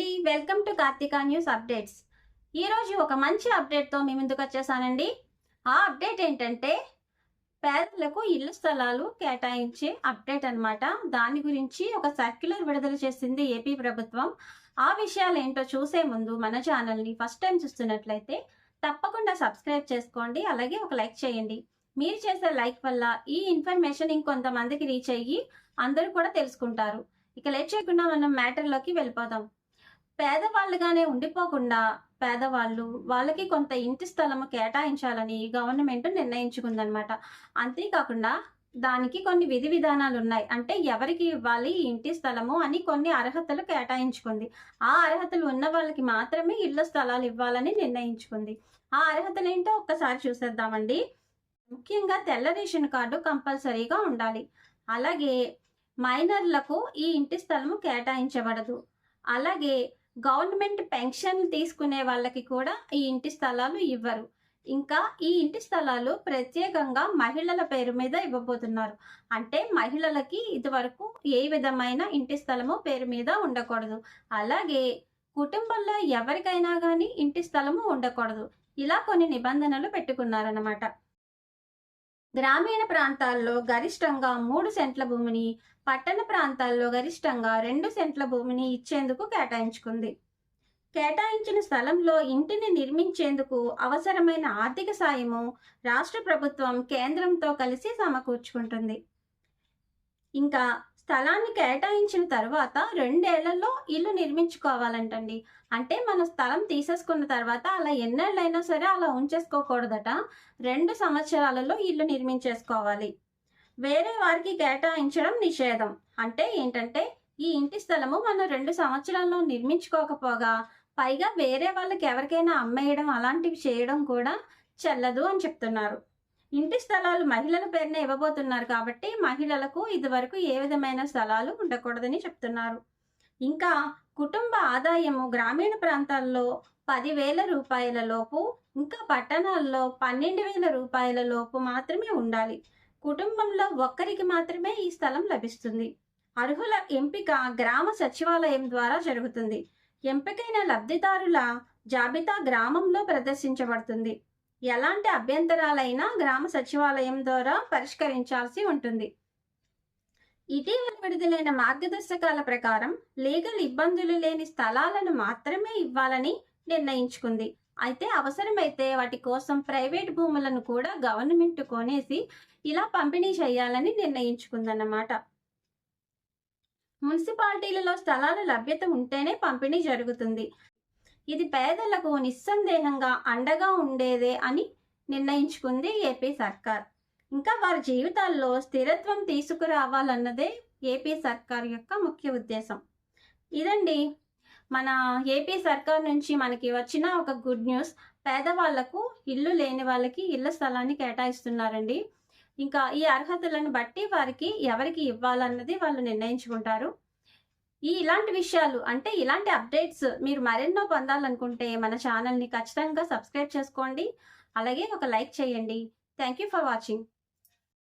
అండి, welcome to Karthika news updates. ఈరోజు ఒక మంచి అప్డేట్తో మీ ముందుకు వచ్చేసానండి. ఆ అప్డేట్ ఏంటంటే పేదలకు ఇల్లు స్థలాలు కేటాయించే అప్డేట్ అన్నమాట. దాని గురించి ఒక సర్క్యులర్ విడుదల చేసింది ఏపీ ప్రభుత్వం. ఆ విషయాలు ఏంటో చూసే ముందు మన ఛానల్ని ఫస్ట్ టైం చూస్తున్నట్లయితే తప్పకుండా సబ్స్క్రైబ్ చేసుకోండి. అలాగే ఒక లైక్ చేయండి. మీరు చేసే లైక్ వల్ల ఈ ఇన్ఫర్మేషన్ ఇంకొంతమందికి రీచ్ అయ్యి అందరూ కూడా తెలుసుకుంటారు. ఇక లేట్ చేయకుండా మనం మ్యాటర్లోకి వెళ్ళిపోదాం. పేదవాళ్ళుగానే ఉండిపోకుండా వాళ్ళకి కొంత ఇంటి స్థలము కేటాయించాలని గవర్నమెంట్ నిర్ణయించుకుందనమాట. అంతేకాకుండా దానికి కొన్ని విధి విధానాలు ఉన్నాయి. అంటే ఎవరికి ఇవ్వాలి ఈ ఇంటి స్థలము అని కొన్ని అర్హతలు కేటాయించుకుంది. ఆ అర్హతలు ఉన్న వాళ్ళకి మాత్రమే ఇళ్ల స్థలాలు ఇవ్వాలని నిర్ణయించుకుంది. ఆ అర్హతలు ఏంటో ఒక్కసారి చూసేద్దామండి. ముఖ్యంగా తెల్ల రేషన్ కార్డు కంపల్సరీగా ఉండాలి. అలాగే మైనర్లకు ఈ ఇంటి స్థలము కేటాయించబడదు. అలాగే గవర్నమెంట్ పెన్షన్లు తీసుకునే వాళ్ళకి కూడా ఈ ఇంటి స్థలాలు ఇవ్వరు. ఇంకా ఈ ఇంటి స్థలాలు ప్రత్యేకంగా మహిళల పేరు మీద ఇవ్వబోతున్నారు. అంటే మహిళలకి ఇదివరకు ఏ విధమైన ఇంటి స్థలము పేరు మీద ఉండకూడదు. అలాగే కుటుంబంలో ఎవరికైనా కానీ ఇంటి స్థలము ఉండకూడదు. ఇలా కొన్ని నిబంధనలు పెట్టుకున్నారన్నమాట. గ్రామీణ ప్రాంతాల్లో గరిష్టంగా 3 సెంట్ల భూమిని, పట్టణ ప్రాంతాల్లో గరిష్టంగా 2 సెంట్ల భూమిని ఇచ్చేందుకు కేటాయించుకుంది. కేటాయించిన స్థలంలో ఇంటిని నిర్మించేందుకు అవసరమైన ఆర్థిక సాయము రాష్ట్ర ప్రభుత్వం కేంద్రంతో కలిసి సమకూర్చుకుంటుంది. ఇంకా స్థలాన్ని కేటాయించిన తర్వాత 2 ఏళ్లలో ఇల్లు నిర్మించుకోవాలంటండి. అంటే మన స్థలం తీసేసుకున్న తర్వాత అలా ఎన్నేళ్ళైనా సరే అలా ఉంచేసుకోకూడదట. 2 సంవత్సరాలలో ఇల్లు నిర్మించేసుకోవాలి. వేరే వారికి కేటాయించడం నిషేధం. అంటే ఏంటంటే ఈ ఇంటి స్థలము మనం 2 సంవత్సరాల్లో నిర్మించుకోకపోగా పైగా వేరే వాళ్ళకి ఎవరికైనా అమ్మేయడం అలాంటివి చేయడం కూడా చెల్లదు అని చెప్తున్నారు. ఇంటి స్థలాలు మహిళల పేరున ఇవ్వబోతున్నారు కాబట్టి మహిళలకు ఇదివరకు ఏ విధమైన స్థలాలు ఉండకూడదని చెప్తున్నారు. ఇంకా కుటుంబ ఆదాయము గ్రామీణ ప్రాంతాల్లో 10,000 రూపాయల లోపు, ఇంకా పట్టణాల్లో 12,000 రూపాయల లోపు మాత్రమే ఉండాలి. కుటుంబంలో ఒక్కరికి మాత్రమే ఈ స్థలం లభిస్తుంది. అర్హుల ఎంపిక గ్రామ సచివాలయం ద్వారా జరుగుతుంది. ఎంపికైన లబ్ధిదారుల జాబితా గ్రామంలో ప్రదర్శించబడుతుంది. ఎలాంటి అభ్యంతరాలైనా గ్రామ సచివాలయం ద్వారా పరిష్కరించాల్సి ఉంటుంది. ఇటీవల విడుదలైన మార్గదర్శకాల ప్రకారం లీగల్ ఇబ్బందులు లేని స్థలాలను మాత్రమే ఇవ్వాలని నిర్ణయించుకుంది. అయితే అవసరమైతే వాటి కోసం ప్రైవేట్ భూములను కూడా గవర్నమెంట్ కొనేసి ఇలా పంపిణీ చేయాలని నిర్ణయించుకుందన్నమాట. మున్సిపాలిటీలలో స్థలాల లభ్యత ఉంటేనే పంపిణీ జరుగుతుంది. ఇది పేదలకు నిస్సందేహంగా అండగా ఉండేదే అని నిర్ణయించుకుంది ఏపీ సర్కార్. ఇంకా వారి జీవితాల్లో స్థిరత్వం తీసుకురావాలన్నదే ఏపీ సర్కార్ యొక్క ముఖ్య ఉద్దేశం. ఇదండి మన ఏపీ సర్కార్ నుంచి మనకి వచ్చిన ఒక గుడ్ న్యూస్. పేదవాళ్లకు, ఇల్లు లేని వాళ్ళకి ఇళ్ల స్థలాన్ని కేటాయిస్తున్నారండి. ఇంకా ఈ అర్హతలను బట్టి వారికి ఎవరికి ఇవ్వాలన్నది వాళ్ళు నిర్ణయించుకుంటారు. ఇలాంటి విషయాలు అంటే ఇలాంటి అప్డేట్స్ మీరు మరెన్నో పొందాలనుకుంటే మన ఛానల్ని ఖచ్చితంగా సబ్స్క్రైబ్ చేసుకోండి. అలాగే ఒక లైక్ చేయండి. Thank you for watching.